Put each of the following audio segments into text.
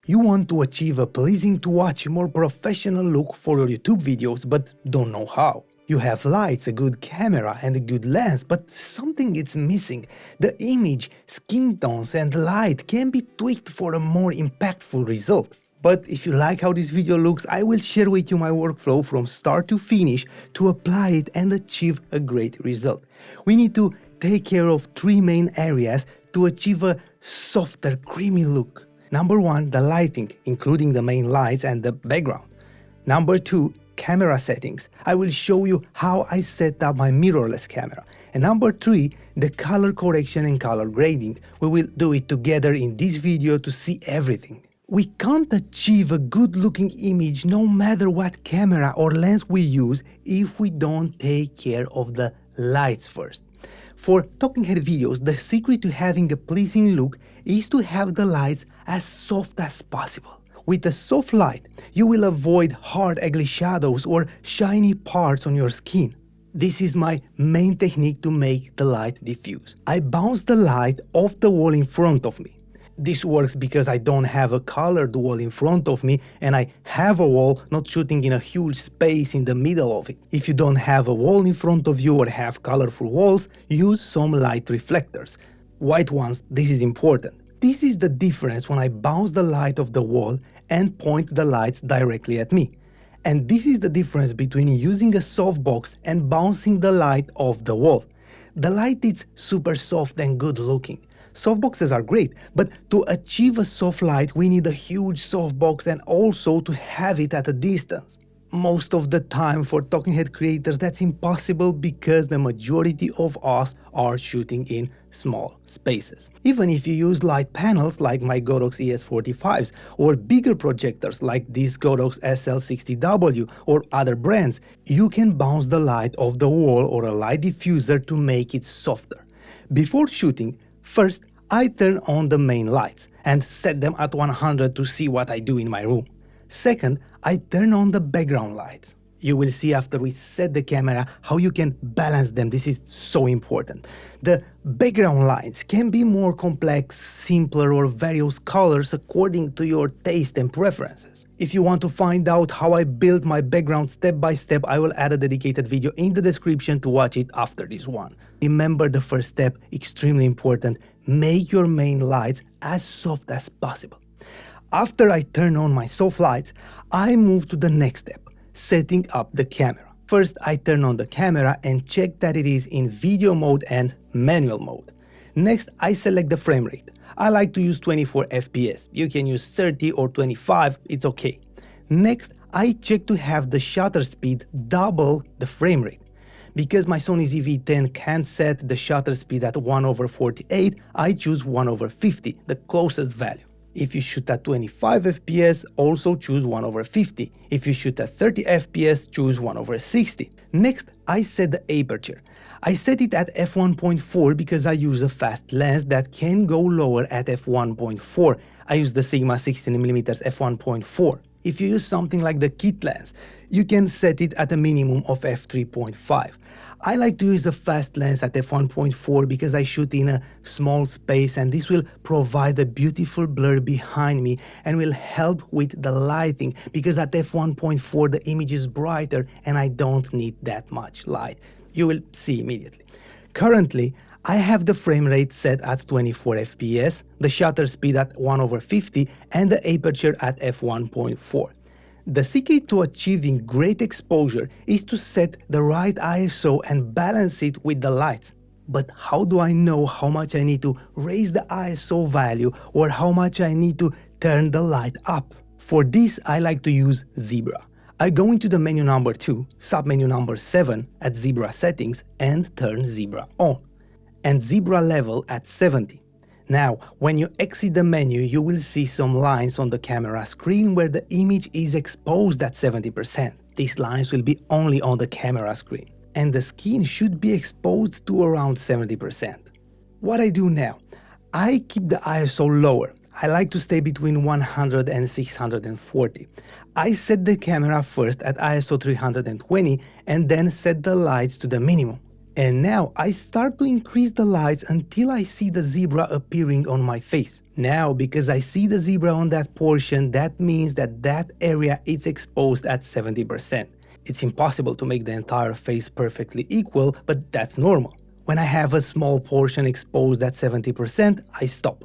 You want to achieve a pleasing to watch, more professional look for your YouTube videos, but don't know how. You have lights, a good camera and a good lens, but something is missing. The image, skin tones and light can be tweaked for a more impactful result. But if you like how this video looks, I will share with you my workflow from start to finish to apply it and achieve a great result. We need to take care of three main areas to achieve a softer, creamy look. Number 1, the lighting, including the main lights and the background. Number 2, camera settings. I will show you how I set up my mirrorless camera. And number 3, the color correction and color grading. We will do it together in this video to see everything. We can't achieve a good looking image no matter what camera or lens we use if we don't take care of the lights first. For talking head videos, the secret to having a pleasing look is to have the lights as soft as possible. With a soft light, you will avoid hard ugly shadows or shiny parts on your skin. This is my main technique to make the light diffuse. I bounce the light off the wall in front of me. This works because I don't have a colored wall in front of me and I have a wall not shooting in a huge space in the middle of it. If you don't have a wall in front of you or have colorful walls, use some light reflectors. White ones, this is important. This is the difference when I bounce the light off the wall and point the lights directly at me. And this is the difference between using a softbox and bouncing the light off the wall. The light is super soft and good looking. Softboxes are great, but to achieve a soft light we need a huge softbox and also to have it at a distance. Most of the time for talking head creators that's impossible because the majority of us are shooting in small spaces. Even if you use light panels like my Godox ES45s or bigger projectors like this Godox SL60W or other brands, you can bounce the light off the wall or a light diffuser to make it softer. Before shooting, first, I turn on the main lights and set them at 100 to see what I do in my room. Second, I turn on the background lights. You will see after we set the camera how you can balance them. This is so important. The background lights can be more complex, simpler or various colors according to your taste and preferences. If you want to find out how I build my background step by step, I will add a dedicated video in the description to watch it after this one. Remember the first step, extremely important, make your main lights as soft as possible. After I turn on my soft lights, I move to the next step, setting up the camera. First, I turn on the camera and check that it is in video mode and manual mode. Next, I select the frame rate. I like to use 24 FPS. You can use 30 or 25, it's okay. Next, I check to have the shutter speed double the frame rate. Because my Sony ZV-10 can't set the shutter speed at 1/48, I choose 1/50, the closest value. If you shoot at 25 FPS, also choose 1/50. If you shoot at 30 FPS, choose 1/60. Next, I set the aperture. I set it at f1.4 because I use a fast lens that can go lower at f1.4. I use the Sigma 16mm f1.4. If you use something like the kit lens, you can set it at a minimum of f3.5. I like to use a fast lens at f1.4 because I shoot in a small space and this will provide a beautiful blur behind me and will help with the lighting because at f1.4 the image is brighter and I don't need that much light. You will see immediately. Currently, I have the frame rate set at 24 FPS, the shutter speed at 1/50 and the aperture at f1.4. The secret to achieving great exposure is to set the right ISO and balance it with the lights. But how do I know how much I need to raise the ISO value or how much I need to turn the light up? For this, I like to use Zebra. I go into the menu number 2, submenu number 7 at Zebra settings and turn Zebra on. And Zebra level at 70. Now, when you exit the menu, you will see some lines on the camera screen where the image is exposed at 70%. These lines will be only on the camera screen. And the skin should be exposed to around 70%. What I do now, I keep the ISO lower. I like to stay between 100 and 640. I set the camera first at ISO 320 and then set the lights to the minimum. And now I start to increase the lights until I see the zebra appearing on my face. Now, because I see the zebra on that portion, that means that that area is exposed at 70%. It's impossible to make the entire face perfectly equal, but that's normal. When I have a small portion exposed at 70%, I stop.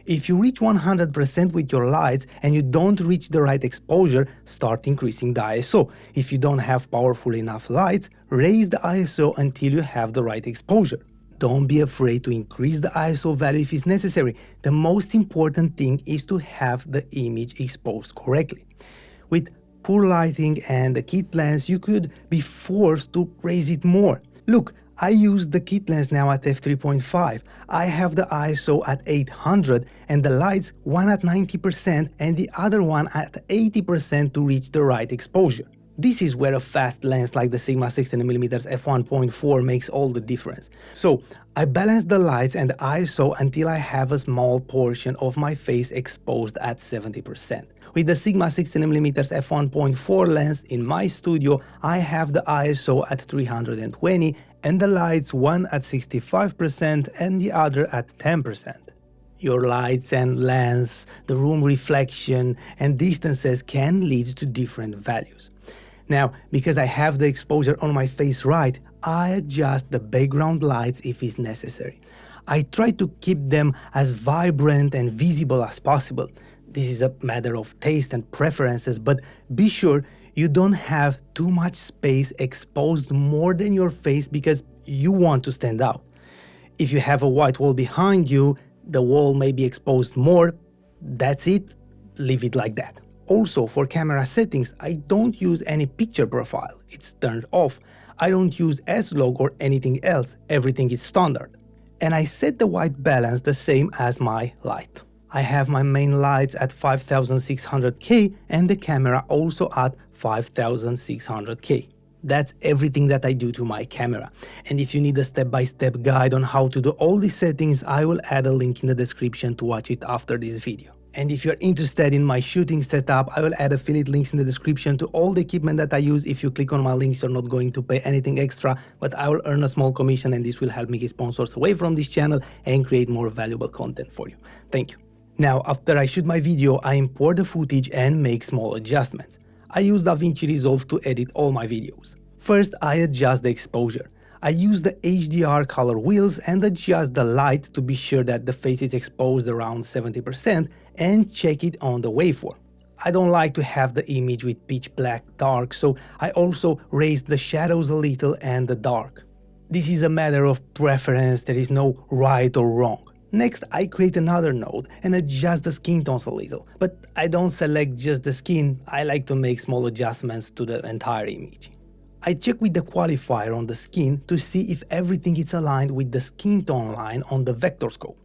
If you reach 100% with your lights and you don't reach the right exposure, start increasing the ISO. If you don't have powerful enough lights, raise the ISO until you have the right exposure. Don't be afraid to increase the ISO value if it's necessary. The most important thing is to have the image exposed correctly. With poor lighting and the kit lens, you could be forced to raise it more. Look, I use the kit lens now at f3.5. I have the ISO at 800 and the lights, one at 90% and the other one at 80% to reach the right exposure. This is where a fast lens like the Sigma 16mm f1.4 makes all the difference. So I balance the lights and the ISO until I have a small portion of my face exposed at 70%. With the Sigma 16mm f1.4 lens in my studio, I have the ISO at 320 and the lights, one at 65% and the other at 10%. Your lights and lens, the room reflection and distances can lead to different values. Now, because I have the exposure on my face right, I adjust the background lights if it's necessary. I try to keep them as vibrant and visible as possible. This is a matter of taste and preferences, but be sure you don't have too much space exposed more than your face because you want to stand out. If you have a white wall behind you, the wall may be exposed more. That's it, leave it like that. Also, for camera settings, I don't use any picture profile, it's turned off. I don't use S-Log or anything else, everything is standard. And I set the white balance the same as my light. I have my main lights at 5600K and the camera also at 5600K. That's everything that I do to my camera. And if you need a step-by-step guide on how to do all these settings, I will add a link in the description to watch it after this video. And if you're interested in my shooting setup, I will add affiliate links in the description to all the equipment that I use. If you click on my links, you're not going to pay anything extra, but I will earn a small commission and this will help me get sponsors away from this channel and create more valuable content for you. Thank you. Now, after I shoot my video, I import the footage and make small adjustments. I use DaVinci Resolve to edit all my videos. First, I adjust the exposure. I use the HDR color wheels and adjust the light to be sure that the face is exposed around 70% and check it on the waveform. I don't like to have the image with pitch black dark, so I also raise the shadows a little and the dark. This is a matter of preference, there is no right or wrong. Next, I create another node and adjust the skin tones a little, but I don't select just the skin, I like to make small adjustments to the entire image. I check with the qualifier on the skin to see if everything is aligned with the skin tone line on the vector scope.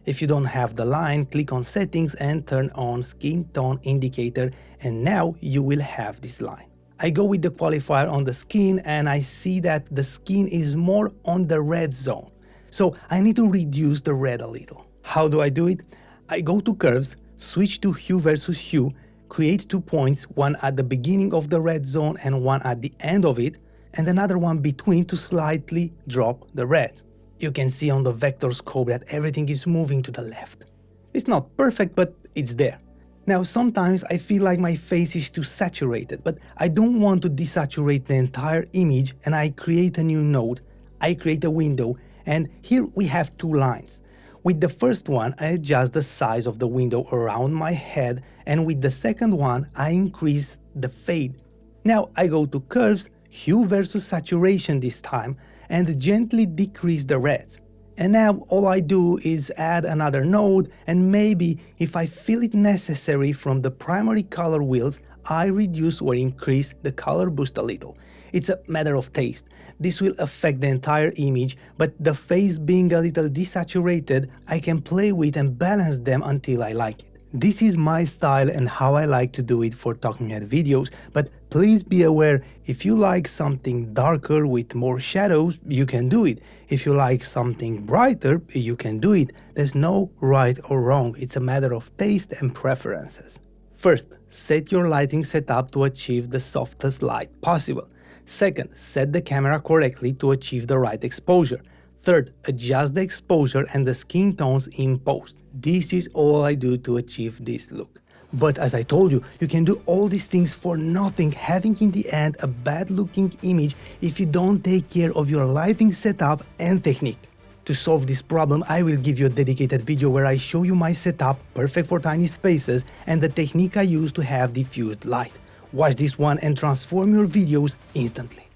If you don't have the line, click on settings and turn on skin tone indicator and now you will have this line. I go with the qualifier on the skin and I see that the skin is more on the red zone. So I need to reduce the red a little. How do I do it? I go to curves, switch to hue versus hue, create 2 points, one at the beginning of the red zone and one at the end of it, and another one between to slightly drop the red. You can see on the vector scope that everything is moving to the left. It's not perfect, but it's there. Now sometimes I feel like my face is too saturated, but I don't want to desaturate the entire image and I create a new node. I create a window and here we have 2 lines. With the first one, I adjust the size of the window around my head, and with the second one, I increase the fade. Now I go to curves, hue versus saturation this time, and gently decrease the reds. And now all I do is add another node, and maybe if I feel it necessary from the primary color wheels, I reduce or increase the color boost a little. It's a matter of taste. This will affect the entire image, but the face being a little desaturated, I can play with and balance them until I like it. This is my style and how I like to do it for talking head videos, but please be aware, if you like something darker with more shadows, you can do it. If you like something brighter, you can do it. There's no right or wrong, it's a matter of taste and preferences. First, set your lighting setup to achieve the softest light possible. Second, set the camera correctly to achieve the right exposure. Third, adjust the exposure and the skin tones in post. This is all I do to achieve this look. But as I told you, you can do all these things for nothing, having in the end a bad looking image if you don't take care of your lighting setup and technique. To solve this problem, I will give you a dedicated video where I show you my setup, perfect for tiny spaces, and the technique I use to have diffused light. Watch this one and transform your videos instantly.